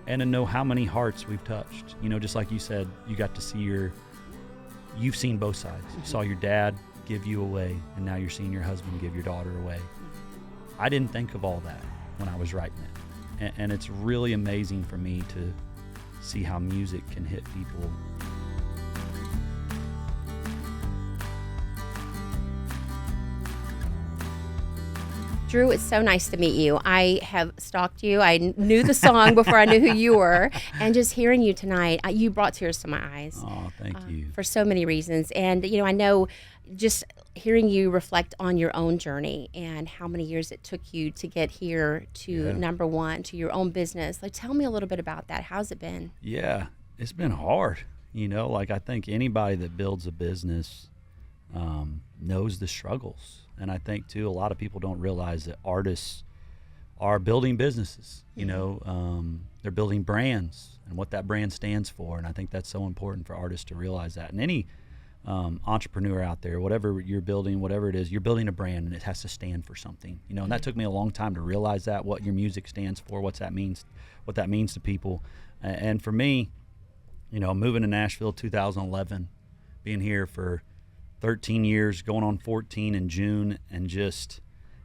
and to know how many hearts we've touched. You know, just like you said, you got to see you've seen both sides. You saw your dad give you away, and now you're seeing your husband give your daughter away. I didn't think of all that when I was writing it. And it's really amazing for me to see how music can hit people. Drew, it's so nice to meet you. I have stalked you. I knew the song before I knew who you were. And just hearing you tonight, you brought tears to my eyes. Oh, thank you. For so many reasons. And, you know, I know just hearing you reflect on your own journey and how many years it took you to get here to number one, to your own business. Like, tell me a little bit about that. How's it been? Yeah, it's been hard. You know, like I think anybody that builds a business knows the struggles. And I think, too, a lot of people don't realize that artists are building businesses. You know, they're building brands and what that brand stands for. And I think that's so important for artists to realize that. And any entrepreneur out there, whatever you're building, whatever it is, you're building a brand and it has to stand for something. You know, and that took me a long time to realize that, what your music stands for, what that means to people. And for me, you know, moving to Nashville 2011, being here for 13 years, going on 14 in June, and just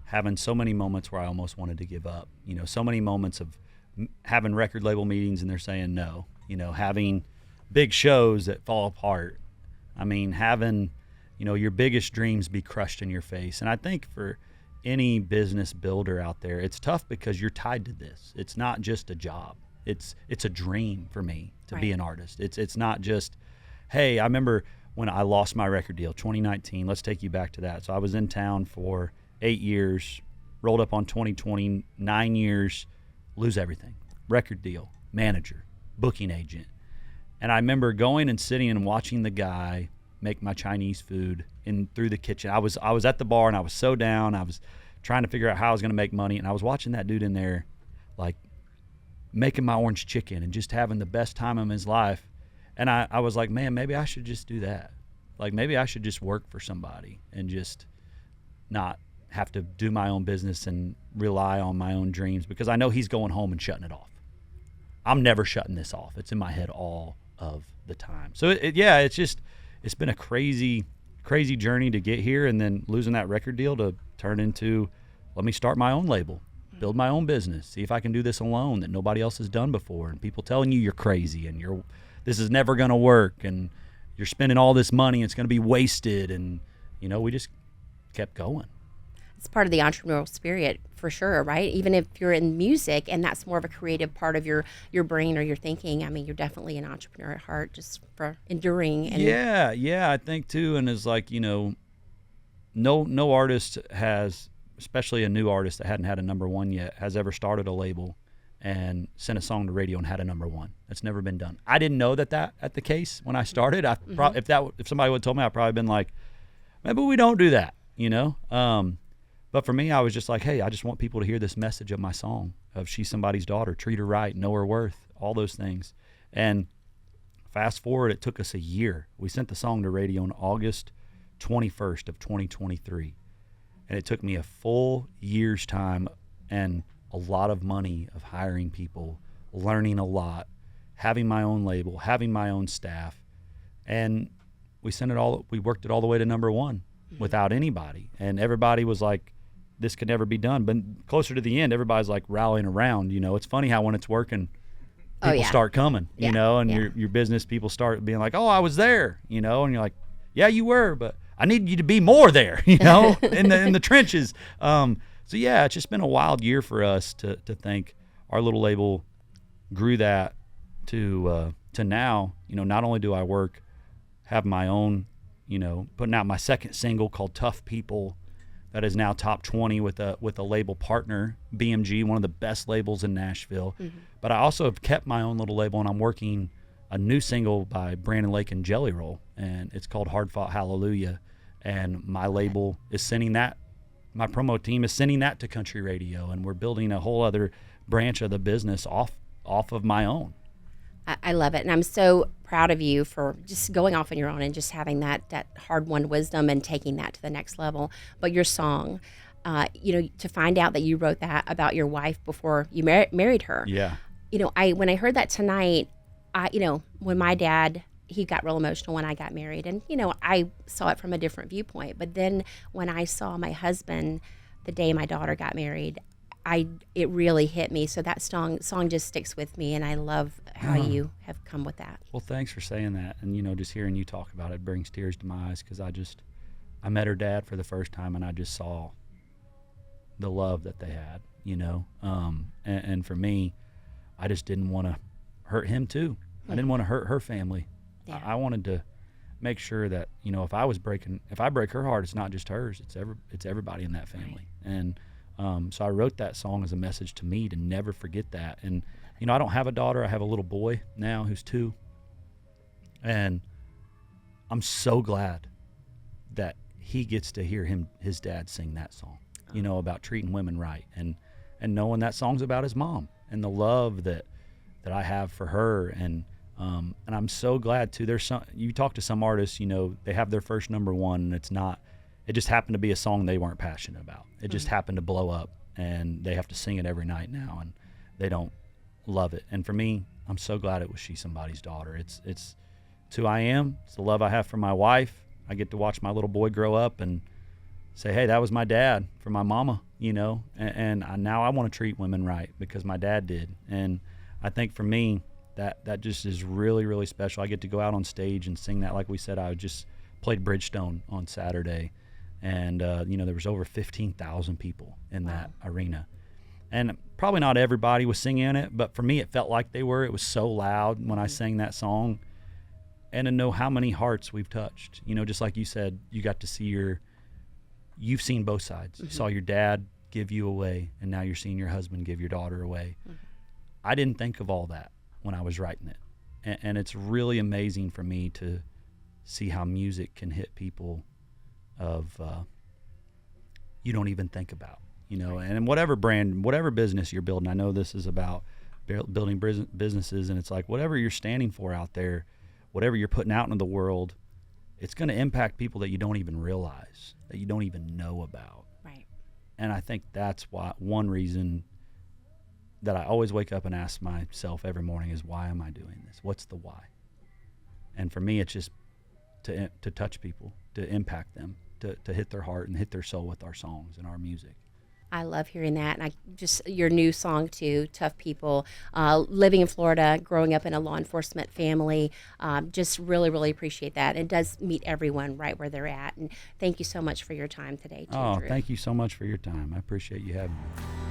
having so many moments where I almost wanted to give up. You know, so many moments of having record label meetings and they're saying no. You know, having big shows that fall apart. I mean, having, you know, your biggest dreams be crushed in your face. And I think for any business builder out there, it's tough because you're tied to this. It's not just a job. It's a dream for me to be an artist. It's not just, hey, I remember when I lost my record deal, 2019. Let's take you back to that. So I was in town for 8 years, rolled up on 2020, 9 years, lose everything. Record deal, manager, booking agent. And I remember going and sitting and watching the guy make my Chinese food through the kitchen. I was at the bar and I was so down. I was trying to figure out how I was going to make money. And I was watching that dude in there, like, making my orange chicken and just having the best time of his life. And I was like, man, maybe I should just do that. Like, maybe I should just work for somebody and just not have to do my own business and rely on my own dreams, because I know he's going home and shutting it off. I'm never shutting this off. It's in my head all of the time. So, it's been a crazy, crazy journey to get here, and then losing that record deal to turn into, let me start my own label, build my own business, see if I can do this alone that nobody else has done before, and people telling you you're crazy and this is never going to work, and you're spending all this money, it's going to be wasted. And, you know, we just kept going. It's part of the entrepreneurial spirit for sure, right? Even if you're in music and that's more of a creative part of your brain or your thinking, I mean, you're definitely an entrepreneur at heart, just for enduring. And yeah, I think too. And it's like, you know, no artist has, especially a new artist that hadn't had a number one yet, has ever started a label and sent a song to radio and had a number one. That's never been done. I didn't know that at the case when I started. If somebody would have told me, I'd probably been like, maybe we don't do that, you know? But for me, I was just like, hey, I just want people to hear this message of my song, of she's somebody's daughter, treat her right, know her worth, all those things. And fast forward, it took us a year. We sent the song to radio on August 21st of 2023. And it took me a full year's time and a lot of money of hiring people, learning a lot, having my own label, having my own staff. And we worked it all the way to number one without anybody. And everybody was like, this could never be done. But closer to the end, everybody's like rallying around. You know, it's funny how when it's working, people start coming, you know, and your business people start being like, oh, I was there, you know, and you're like, yeah, you were, but I need you to be more there, you know, in the trenches. So yeah, it's just been a wild year for us to think our little label grew that to now, you know, not only do I have my own, you know, putting out my second single called Tough People that is now top 20 with a label partner, BMG, one of the best labels in Nashville. Mm-hmm. But I also have kept my own little label, and I'm working a new single by Brandon Lake and Jelly Roll, and it's called Hard Fought Hallelujah. And my label is sending that, my promo team is sending that to country radio, and we're building a whole other branch of the business off of my own. I love it, and I'm so proud of you for just going off on your own and just having that hard-won wisdom and taking that to the next level. But your song, you know, to find out that you wrote that about your wife before you married her. Yeah. when I heard that tonight, when my dad, he got real emotional when I got married, and I saw it from a different viewpoint. But then when I saw my husband the day my daughter got married, it really hit me. So that song just sticks with me, and I love how you have come with that. Well, thanks for saying that. And just hearing you talk about it brings tears to my eyes, because I met her dad for the first time, and I just saw the love that they had. And for me, I just didn't want to hurt him too. I didn't want to hurt her family. Yeah. I wanted to make sure that if I break her heart, it's not just hers. It's everybody in that family. Right. And so I wrote that song as a message to me to never forget that. And I don't have a daughter. I have a little boy now who's 2, and I'm so glad that he gets to hear his dad sing that song. About treating women right, and knowing that song's about his mom and the love that I have for her. And I'm so glad too. You talk to some artists, they have their first number one, and it just happened to be a song they weren't passionate about. It just happened to blow up, and they have to sing it every night now, and they don't love it. And for me, I'm so glad it was She's Somebody's Daughter. It's who I am. It's the love I have for my wife. I get to watch my little boy grow up and say, hey, that was my dad for my mama, and now I want to treat women right because my dad did. And I think for me, that just is really, really special. I get to go out on stage and sing that. Like we said, I just played Bridgestone on Saturday, and there was over 15,000 people in that arena. And probably not everybody was singing it, but for me, it felt like they were. It was so loud when I sang that song. And to know how many hearts we've touched, just like you said, you got to see you've seen both sides. You saw your dad give you away, and now you're seeing your husband give your daughter away. I didn't think of all that when I was writing it. And it's really amazing for me to see how music can hit people you don't even think about, and whatever brand, whatever business you're building. I know this is about building businesses, and it's like whatever you're standing for out there, whatever you're putting out into the world, it's going to impact people that you don't even realize, that you don't even know about. Right. And I think that's one reason that I always wake up and ask myself every morning is, why am I doing this? What's the why? And for me, it's just to touch people, to impact them, to hit their heart and hit their soul with our songs and our music. I love hearing that. And your new song too, Tough People, living in Florida, growing up in a law enforcement family, just really, really appreciate that. It does meet everyone right where they're at. And thank you so much for your time today too, Drew. Thank you so much for your time. I appreciate you having me.